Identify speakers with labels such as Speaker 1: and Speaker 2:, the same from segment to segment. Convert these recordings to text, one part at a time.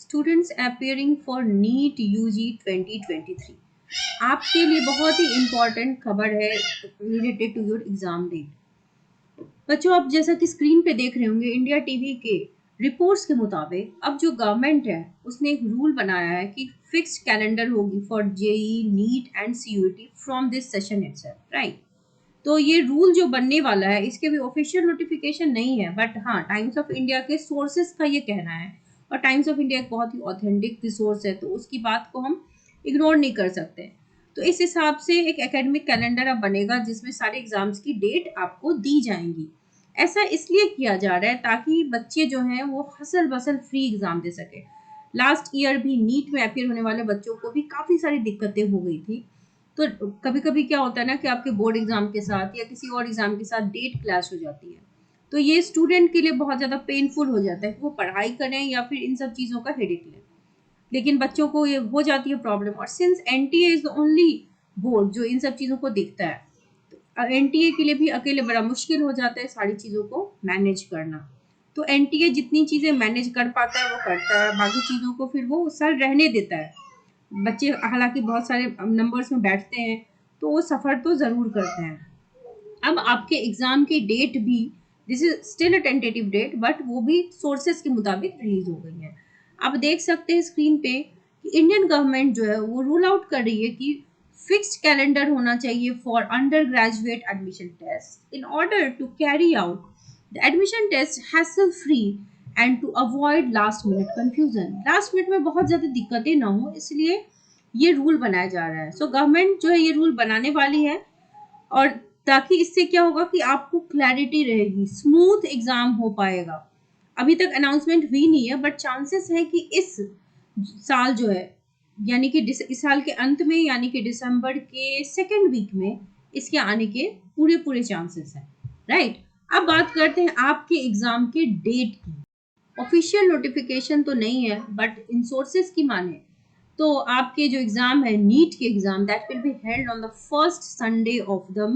Speaker 1: Students appearing for NEET UG 2023। आपके लिए बहुत ही इम्पोर्टेंट खबर है related to your exam date. बच्चों, आप जैसा कि स्क्रीन पे देख रहे होंगे, इंडिया टीवी के रिपोर्ट्स के मुताबिक अब जो गवर्नमेंट है उसने एक रूल बनाया है कि फिक्स्ड कैलेंडर होगी for JEE, NEET and CUET from this session itself, right. तो ये रूल जो बनने वाला है इसके भी ऑफिशियल नोटिफिकेशन नहीं है, बट हाँ, टाइम्स ऑफ इंडिया के सोर्सेस का ये कहना है, और टाइम्स ऑफ इंडिया एक बहुत ही ऑथेंटिक रिसोर्स है तो उसकी बात को हम इग्नोर नहीं कर सकते। तो इस हिसाब से एक एकेडमिक कैलेंडर अब बनेगा जिसमें सारे एग्जाम्स की डेट आपको दी जाएंगी। ऐसा इसलिए किया जा रहा है ताकि बच्चे जो हैं वो हसल बसल फ्री एग्जाम दे सके। लास्ट ईयर भी नीट में अपियर होने वाले बच्चों को भी काफ़ी सारी दिक्कतें हो गई थी। तो कभी कभी क्या होता है ना कि आपके बोर्ड एग्जाम के साथ या किसी और एग्जाम के साथ डेट क्लैश हो जाती है, तो ये स्टूडेंट के लिए बहुत ज़्यादा पेनफुल हो जाता है कि वो पढ़ाई करें या फिर इन सब चीज़ों का हेडेक लें। लेकिन बच्चों को ये हो जाती है प्रॉब्लम, और since NTA is the only board जो इन सब चीज़ों को देखता है, तो एनटीए के लिए भी अकेले बड़ा मुश्किल हो जाता है सारी चीज़ों को मैनेज करना। तो एनटीए जितनी चीज़ें मैनेज कर पाता है वो करता है, बाकी चीज़ों को फिर वो सर रहने देता है। बच्चे हालांकि बहुत सारे नंबर्स में बैठते हैं तो वो सफ़र तो ज़रूर करते हैं। अब आपके एग्ज़ाम की डेट भी, this is still a tentative date, but वो भी सोर्सेज के मुताबिक रिलीज हो गई है। आप देख सकते हैं स्क्रीन पे कि इंडियन गवर्नमेंट जो है वो रूल आउट कर रही है कि फिक्स्ड कैलेंडर होना चाहिए for undergraduate admission test in order to carry out the admission test hassle free and to avoid last minute confusion. Last minute में बहुत ज़्यादा दिक्कतें ना हो इसलिए ये रूल बनाया जा रहा है। सो गवर्नमेंट जो है ये रूल बनाने वाली है, और ताकि इससे क्या होगा कि आपको क्लैरिटी रहेगी, स्मूथ एग्जाम हो पाएगा। अभी तक अनाउंसमेंट हुई नहीं है, बट चांसेस है कि इस साल जो है, यानी कि इस साल के अंत में, यानी कि दिसंबर के सेकेंड वीक में इसके आने के पूरे पूरे चांसेस हैं, राइट। अब बात करते हैं आपके एग्जाम के डेट की। ऑफिशियल नोटिफिकेशन तो नहीं है, बट इन सोर्सेज की माने तो आपके जो एग्जाम है नीट के exam, that will be held on the first Sunday of the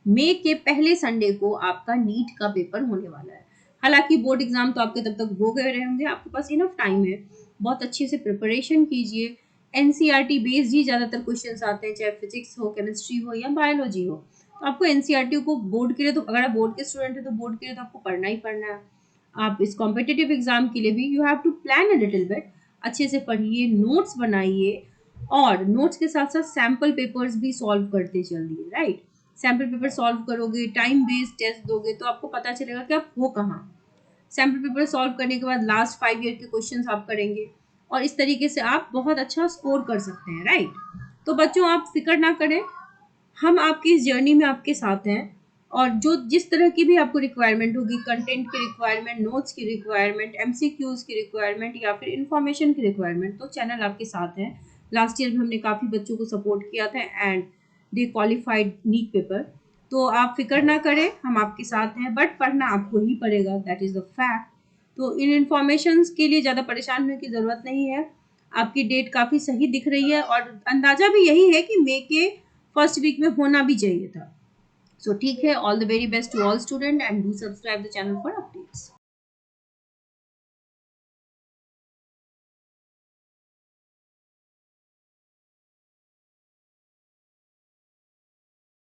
Speaker 1: May के पहले संडे को आपका नीट का पेपर होने वाला है। हालांकि बोर्ड एग्जाम तो आपके तब तक हो गए रहे होंगे, आपके पास इनफ टाइम है, बहुत अच्छे से प्रिपरेशन कीजिए। एनसीईआरटी बेस्ड ही ज़्यादातर क्वेश्चंस आते हैं, चाहे फिजिक्स हो, केमिस्ट्री हो या बायोलॉजी हो। तो आपको एनसीईआरटी को बोर्ड के लिए, तो अगर आप बोर्ड के स्टूडेंट है तो बोर्ड के लिए तो आपको पढ़ना ही पढ़ना है। आप इस कॉम्पिटिटिव एग्जाम के लिए भी you have to plan a little bit, अच्छे से पढ़िए, नोट्स बनाइए, और नोट्स के साथ साथ सैम्पल पेपर्स भी सॉल्व करते चलिए, राइट। सैम्पल पेपर सॉल्व करोगे, टाइम बेस्ड टेस्ट दोगे तो आपको पता चलेगा कि आप हो कहाँ। सैम्पल पेपर सॉल्व करने के बाद लास्ट 5 ईयर के क्वेश्चंस आप करेंगे, और इस तरीके से आप बहुत अच्छा स्कोर कर सकते हैं, राइट। तो बच्चों, आप फिक्र ना करें, हम आपकी इस जर्नी में आपके साथ हैं, और जो जिस तरह की भी आपको रिक्वायरमेंट होगी, कंटेंट की रिक्वायरमेंट, नोट्स की रिक्वायरमेंट, एमसीक्यूज की रिक्वायरमेंट या फिर इंफॉर्मेशन की रिक्वायरमेंट, तो चैनल आपके साथ है। लास्ट ईयर भी हमने काफ़ी बच्चों को सपोर्ट किया था and they qualified NEET paper. तो आप फिक्र ना करें, हम आपके साथ हैं, बट पढ़ना आपको ही पड़ेगा, दैट इज़ द फैक्ट। तो इन इन्फॉर्मेशन के लिए ज़्यादा परेशान होने की ज़रूरत नहीं है। आपकी डेट काफ़ी सही दिख रही है, और अंदाज़ा भी यही है कि मे के फर्स्ट वीक में होना भी चाहिए था। सो ठीक है, all the very best to all student and do subscribe the channel for updates.